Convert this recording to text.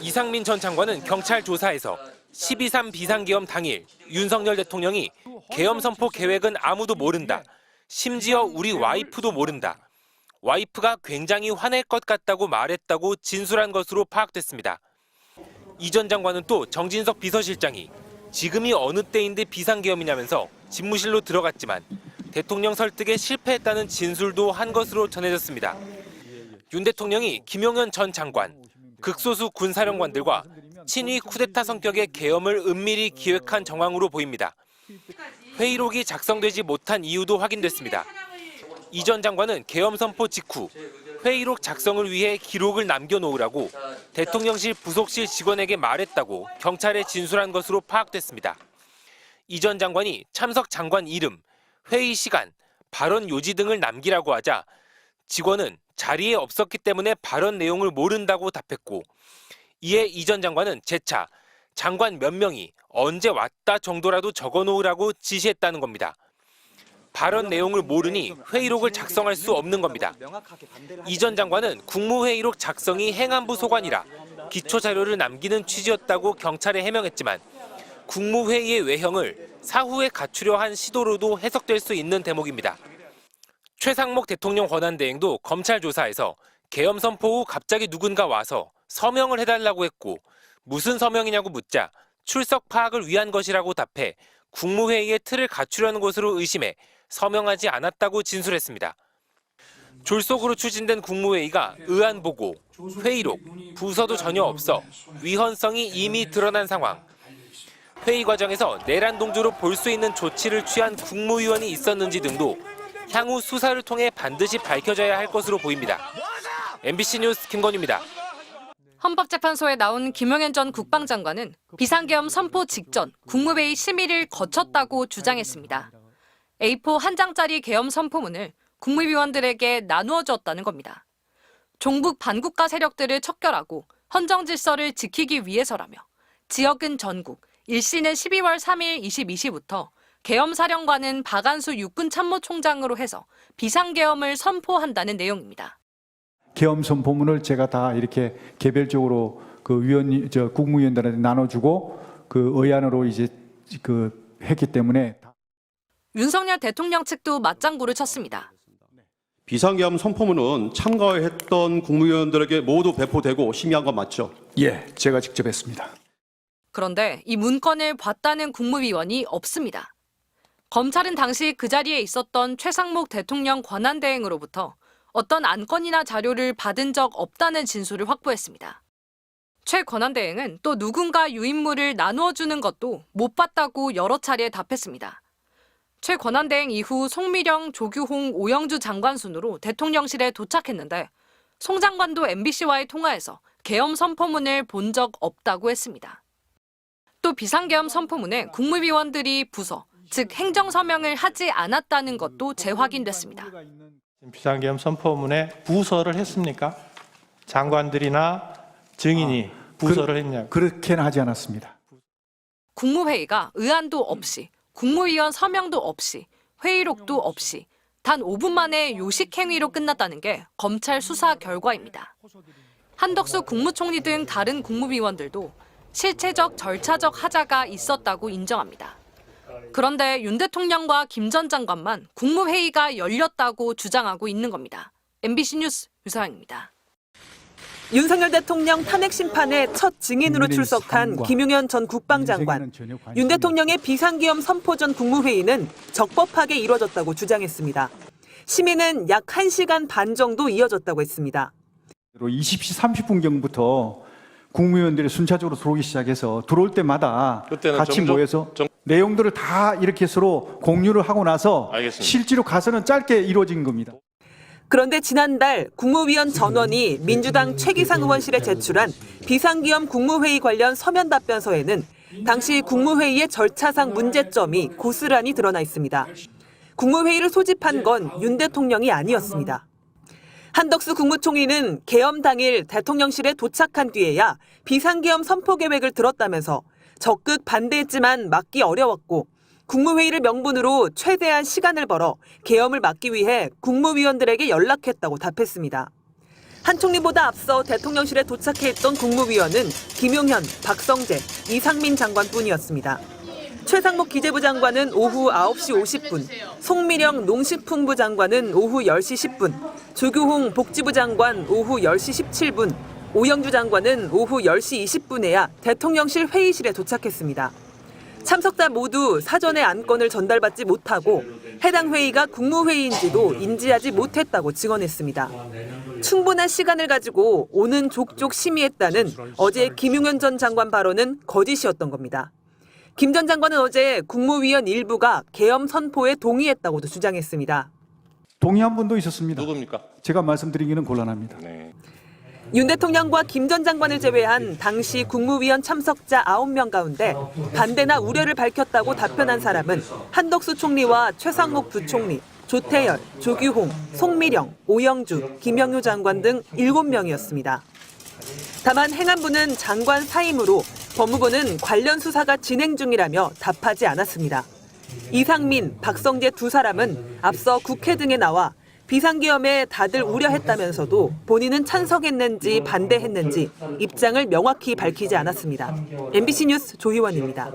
이상민 전 장관은 경찰 조사에서 12.3 비상계엄 당일 윤석열 대통령이 계엄 선포 계획은 아무도 모른다. 심지어 우리 와이프도 모른다. 와이프가 굉장히 화낼 것 같다고 말했다고 진술한 것으로 파악됐습니다. 이 전 장관은 또 정진석 비서실장이 지금이 어느 때인데 비상계엄이냐면서 집무실로 들어갔지만 대통령 설득에 실패했다는 진술도 한 것으로 전해졌습니다. 윤 대통령이 김용현 전 장관, 극소수 군사령관들과 친위 쿠데타 성격의 계엄을 은밀히 기획한 정황으로 보입니다. 회의록이 작성되지 못한 이유도 확인됐습니다. 이 전 장관은 계엄 선포 직후 회의록 작성을 위해 기록을 남겨놓으라고 대통령실 부속실 직원에게 말했다고 경찰에 진술한 것으로 파악됐습니다. 이 전 장관이 참석 장관 이름, 회의 시간, 발언 요지 등을 남기라고 하자 직원은 자리에 없었기 때문에 발언 내용을 모른다고 답했고, 이에 이 전 장관은 재차 장관 몇 명이 언제 왔다 정도라도 적어놓으라고 지시했다는 겁니다. 발언 내용을 모르니 회의록을 작성할 수 없는 겁니다. 이 전 장관은 국무회의록 작성이 행안부 소관이라 기초 자료를 남기는 취지였다고 경찰에 해명했지만 국무회의의 외형을 사후에 갖추려 한 시도로도 해석될 수 있는 대목입니다. 최상목 대통령 권한대행도 검찰 조사에서 계엄 선포 후 갑자기 누군가 와서 서명을 해달라고 했고 무슨 서명이냐고 묻자 출석 파악을 위한 것이라고 답해 국무회의의 틀을 갖추려는 것으로 의심해 서명하지 않았다고 진술했습니다. 졸속으로 추진된 국무회의가 의안보고, 회의록, 부서도 전혀 없어 위헌성이 이미 드러난 상황. 회의 과정에서 내란 동조로 볼 수 있는 조치를 취한 국무위원이 있었는지 등도 향후 수사를 통해 반드시 밝혀져야 할 것으로 보입니다. MBC 뉴스 김건희입니다. 헌법재판소에 나온 김용현 전 국방장관은 비상계엄 선포 직전 국무회의 심의를 거쳤다고 주장했습니다. A4 한 장짜리 계엄 선포문을 국무위원들에게 나누어 줬다는 겁니다. 종북 반국가 세력들을 척결하고 헌정 질서를 지키기 위해서라며 지역은 전국, 일시는 12월 3일 22시부터 계엄사령관은 박안수 육군참모총장으로 해서 비상계엄을 선포한다는 내용입니다. 계엄 선포문을 제가 다 이렇게 개별적으로 국무위원들한테 나눠주고 의안으로 이제 했기 때문에. 윤석열 대통령 측도 맞장구를 쳤습니다. 비상계엄 선포문은 참가했던 국무위원들에게 모두 배포되고 심의한 건 맞죠? 예, 제가 직접 했습니다. 그런데 이 문건을 봤다는 국무위원이 없습니다. 검찰은 당시 그 자리에 있었던 최상목 대통령 권한대행으로부터 어떤 안건이나 자료를 받은 적 없다는 진술을 확보했습니다. 최 권한대행은 또 누군가 유인물을 나누어주는 것도 못 봤다고 여러 차례 답했습니다. 최 권한대행 이후 송미령, 조규홍, 오영주 장관 순으로 대통령실에 도착했는데 송 장관도 MBC와의 통화에서 계엄 선포문을 본 적 없다고 했습니다. 또 비상계엄 선포문에 국무위원들이 부서, 즉 행정서명을 하지 않았다는 것도 재확인됐습니다. 비상계엄 선포문에 부서를 했습니까? 장관들이나 증인이 부서를 했냐고. 그렇게는 하지 않았습니다. 국무회의가 의안도 없이, 국무위원 서명도 없이, 회의록도 없이 단 5분 만에 요식행위로 끝났다는 게 검찰 수사 결과입니다. 한덕수 국무총리 등 다른 국무위원들도 실체적, 절차적 하자가 있었다고 인정합니다. 그런데 윤 대통령과 김 전 장관만 국무회의가 열렸다고 주장하고 있는 겁니다. MBC 뉴스 유서영입니다. 윤석열 대통령 탄핵 심판에 첫 증인으로 출석한 김용현 전 국방장관. 윤 대통령의 비상계엄 선포 전 국무회의는 적법하게 이뤄졌다고 주장했습니다. 심의는 약 1시간 반 정도 이어졌다고 했습니다. 20시 30분경부터 국무위원들이 순차적으로 들어오기 시작해서 들어올 때마다 같이 모여서 내용들을 다 이렇게 서로 공유를 하고 나서 알겠습니다. 실제로 가서는 짧게 이루어진 겁니다. 그런데 지난달 국무위원 전원이 민주당 최기상 의원실에 제출한 비상계엄 국무회의 관련 서면 답변서에는 당시 국무회의의 절차상 문제점이 고스란히 드러나 있습니다. 국무회의를 소집한 건 윤 대통령이 아니었습니다. 한덕수 국무총리는 계엄 당일 대통령실에 도착한 뒤에야 비상계엄 선포 계획을 들었다면서 적극 반대했지만 막기 어려웠고 국무회의를 명분으로 최대한 시간을 벌어 계엄을 막기 위해 국무위원들에게 연락했다고 답했습니다. 한 총리보다 앞서 대통령실에 도착해 있던 국무위원은 김용현, 박성재, 이상민 장관뿐이었습니다. 최상목 기재부 장관은 오후 9시 50분, 송미령 농식품부 장관은 오후 10시 10분, 조규홍 복지부 장관 오후 10시 17분, 오영주 장관은 오후 10시 20분에야 대통령실 회의실에 도착했습니다. 참석자 모두 사전에 안건을 전달받지 못하고 해당 회의가 국무회의인지도 인지하지 못했다고 증언했습니다. 충분한 시간을 가지고 오는 족족 심의했다는 어제 김용현 전 장관 발언은 거짓이었던 겁니다. 김 전 장관은 어제 국무위원 일부가 계엄 선포에 동의했다고도 주장했습니다. 동의한 분도 있었습니다. 누굽니까? 제가 말씀드리기는 곤란합니다. 네. 윤 대통령과 김 전 장관을 제외한 당시 국무위원 참석자 9명 가운데 반대나 우려를 밝혔다고 답변한 사람은 한덕수 총리와 최상목 부총리, 조태열, 조규홍, 송미령, 오영주, 김영효 장관 등 7명이었습니다. 다만 행안부는 장관 사임으로 법무부는 관련 수사가 진행 중이라며 답하지 않았습니다. 이상민, 박성재 두 사람은 앞서 국회 등에 나와 비상계엄에 다들 우려했다면서도 본인은 찬성했는지 반대했는지 입장을 명확히 밝히지 않았습니다. MBC 뉴스 조희원입니다.